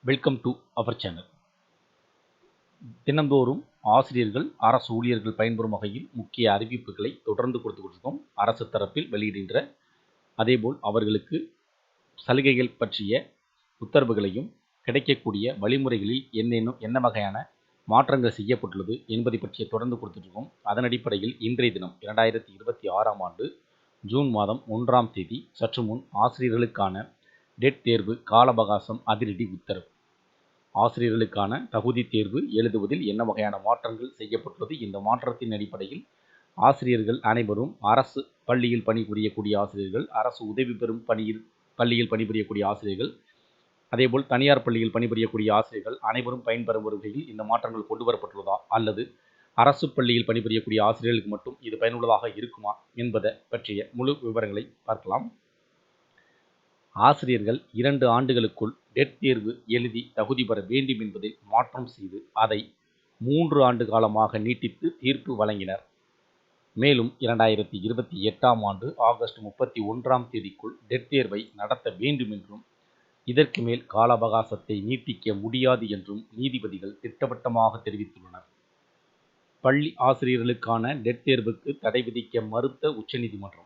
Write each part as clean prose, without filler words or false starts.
Welcome to our channel. தினந்தோறும் ஆசிரியர்கள், அரசு ஊழியர்கள் பயன்பெறும் வகையில் முக்கிய அறிவிப்புகளை தொடர்ந்து கொடுத்து கொண்டிருக்கோம். அரசு தரப்பில் வெளியிடுகின்ற அதேபோல் அவர்களுக்கு சலுகைகள் பற்றிய உத்தரவுகளையும் கிடைக்கக்கூடிய வழிமுறைகளில் என்ன வகையான மாற்றங்கள் செய்யப்பட்டுள்ளது என்பதை பற்றிய தொடர்ந்து கொடுத்துருக்கோம். அதன் அடிப்படையில் இன்றைய தினம் 2026ஆம் ஆண்டு ஜூன் மாதம் 1ஆம் தேதி சற்று முன் ஆசிரியர்களுக்கான டெட் தேர்வு கால அவகாசம் அதிரடி உத்தரவு. ஆசிரியர்களுக்கான தகுதி தேர்வு எழுதுவதில் என்ன வகையான மாற்றங்கள் செய்யப்பட்டுள்ளது? இந்த மாற்றத்தின் அடிப்படையில் ஆசிரியர்கள் அனைவரும் அரசு பள்ளியில் பணிபுரியக்கூடிய ஆசிரியர்கள், அரசு உதவி பெறும் பள்ளியில் பணிபுரியக்கூடிய ஆசிரியர்கள், அதேபோல் தனியார் பள்ளியில் பணிபுரியக்கூடிய ஆசிரியர்கள் அனைவரும் பயன்பெறும் வகையில் இந்த மாற்றங்கள் கொண்டு வரப்பட்டுள்ளதா, அல்லது அரசு பள்ளியில் பணிபுரியக்கூடிய ஆசிரியர்களுக்கு மட்டும் இது பயனுள்ளதாக இருக்குமா என்பதை பற்றிய முழு விவரங்களை பார்க்கலாம். ஆசிரியர்கள் 2 ஆண்டுகளுக்குள் டெட் தேர்வு எழுதி தகுதி பெற வேண்டும் என்பதில் மாற்றம் செய்து அதை 3 ஆண்டு காலமாக நீட்டித்து தீர்ப்பு வழங்கினர். மேலும் 2028ஆம் ஆண்டு ஆகஸ்ட் 31ஆம் தேதிக்குள் டெட் தேர்வை நடத்த வேண்டும் என்றும் இதற்கு மேல் கால அவகாசத்தை நீட்டிக்க முடியாது என்றும் நீதிபதிகள் திட்டவட்டமாக தெரிவித்துள்ளனர். பள்ளி ஆசிரியர்களுக்கான டெட் தேர்வுக்கு தடை விதிக்க மறுத்த உச்சநீதிமன்றம்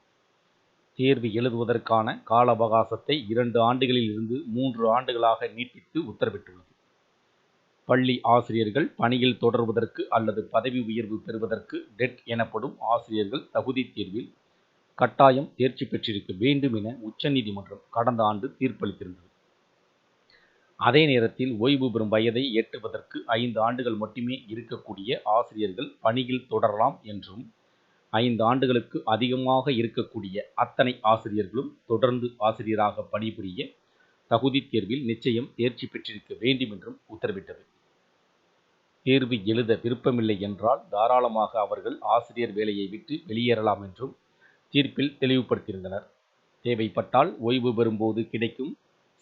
தேர்வு எழுதுவதற்கான கால அவகாசத்தை 2 ஆண்டுகளில் இருந்து 3 ஆண்டுகளாக நீட்டித்து உத்தரவிட்டுள்ளது. பள்ளி ஆசிரியர்கள் பணியில் தொடர்வதற்கு அல்லது பதவி உயர்வு பெறுவதற்கு டெட் எனப்படும் ஆசிரியர்கள் தகுதி தேர்வில் கட்டாயம் தேர்ச்சி பெற்றிருக்க வேண்டும் என உச்சநீதிமன்றம் கடந்த ஆண்டு தீர்ப்பளித்திருந்தது. அதே நேரத்தில் ஓய்வு பெறும் வயதை எட்டுவதற்கு 5 ஆண்டுகள் மட்டுமே இருக்கக்கூடிய ஆசிரியர்கள் பணியில் தொடரலாம் என்றும் 5 ஆண்டுகளுக்கு அதிகமாக இருக்கக்கூடிய அத்தனை ஆசிரியர்களும் தொடர்ந்து ஆசிரியராக பணிபுரிய தகுதி தேர்வில் நிச்சயம் தேர்ச்சி பெற்றிருக்க வேண்டும் என்றும் உத்தரவிட்டது. தேர்வு எழுத விருப்பமில்லை என்றால் தாராளமாக அவர்கள் ஆசிரியர் வேலையை விட்டு வெளியேறலாம் என்றும் தீர்ப்பில் தெளிவுபடுத்தியிருந்தனர். தேவைப்பட்டால் ஓய்வு பெறும்போது கிடைக்கும்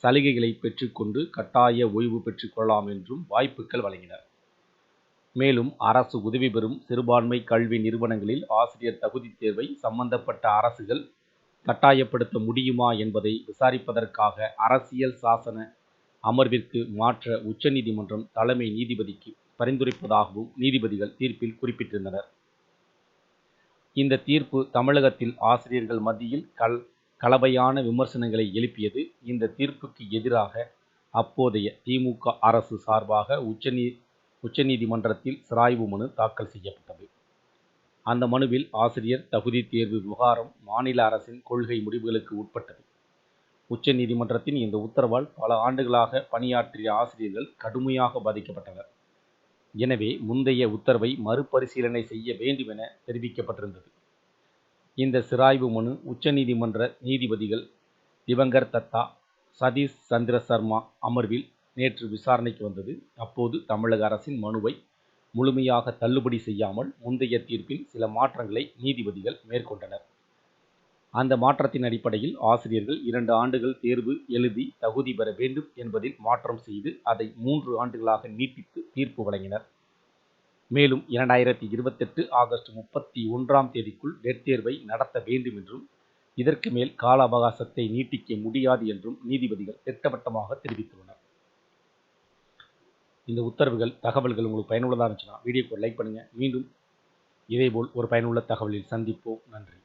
சலுகைகளை பெற்றுக்கொண்டு கட்டாய ஓய்வு பெற்றுக்கொள்ளலாம் என்றும் வாய்ப்புகள் வழங்கினர். மேலும் அரசு உதவி பெறும் சிறுபான்மை கல்வி நிறுவனங்களில் ஆசிரியர் தகுதி தேர்வை சம்பந்தப்பட்ட அரசுகள் கட்டாயப்படுத்த முடியுமா என்பதை விசாரிப்பதற்காக அரசியல் சாசன அமர்விற்கு மாற்ற உச்சநீதிமன்றம் தலைமை நீதிபதிக்கு பரிந்துரைப்பதாகவும் நீதிபதிகள் தீர்ப்பில் குறிப்பிட்டிருந்தனர். இந்த தீர்ப்பு தமிழகத்தில் ஆசிரியர்கள் மத்தியில் கலவையான விமர்சனங்களை எழுப்பியது. இந்த தீர்ப்புக்கு எதிராக அப்போதைய திமுக அரசு சார்பாக உச்சநீதிமன்றத்தில் சிராய்வு மனு தாக்கல் செய்யப்பட்டது. அந்த மனுவில் ஆசிரியர் தகுதி தேர்வு விவகாரம் மாநில அரசின் கொள்கை முடிவுகளுக்கு உட்பட்டது. உச்சநீதிமன்றத்தின் இந்த உத்தரவால் பல ஆண்டுகளாக பணியாற்றிய ஆசிரியர்கள் கடுமையாக பாதிக்கப்பட்டனர். எனவே முந்தைய உத்தரவை மறுபரிசீலனை செய்ய வேண்டும் என தெரிவிக்கப்பட்டிருந்தது. இந்த சிராய்வு மனு உச்சநீதிமன்ற நீதிபதிகள் திவங்கர் தத்தா, சதீஷ் சந்திர சர்மா அமர்வில் நேற்று விசாரணைக்கு வந்தது. அப்போது தமிழக அரசின் மனுவை முழுமையாக தள்ளுபடி செய்யாமல் முந்தைய தீர்ப்பில் சில மாற்றங்களை நீதிபதிகள் மேற்கொண்டனர். அந்த மாற்றத்தின் அடிப்படையில் ஆசிரியர்கள் 2 ஆண்டுகள் தேர்வு எழுதி தகுதி பெற வேண்டும் என்பதில் மாற்றம் செய்து அதை 3 ஆண்டுகளாக நீட்டித்து தீர்ப்பு வழங்கினர். மேலும் 2028 ஆகஸ்ட் 31ஆம் தேதிக்குள் டெட் தேர்வை நடத்த வேண்டும் என்றும் இதற்கு மேல் கால அவகாசத்தை நீட்டிக்க முடியாது என்றும் நீதிபதிகள் திட்டவட்டமாக தெரிவித்துள்ளனர். இந்த உத்தரவுகள், தகவல்கள் உங்களுக்கு பயனுள்ளதாக இருந்துச்சுன்னா வீடியோக்கு லைக் பண்ணுங்கள். மீண்டும் இதேபோல் ஒரு பயனுள்ள தகவலில் சந்திப்போம். நன்றி.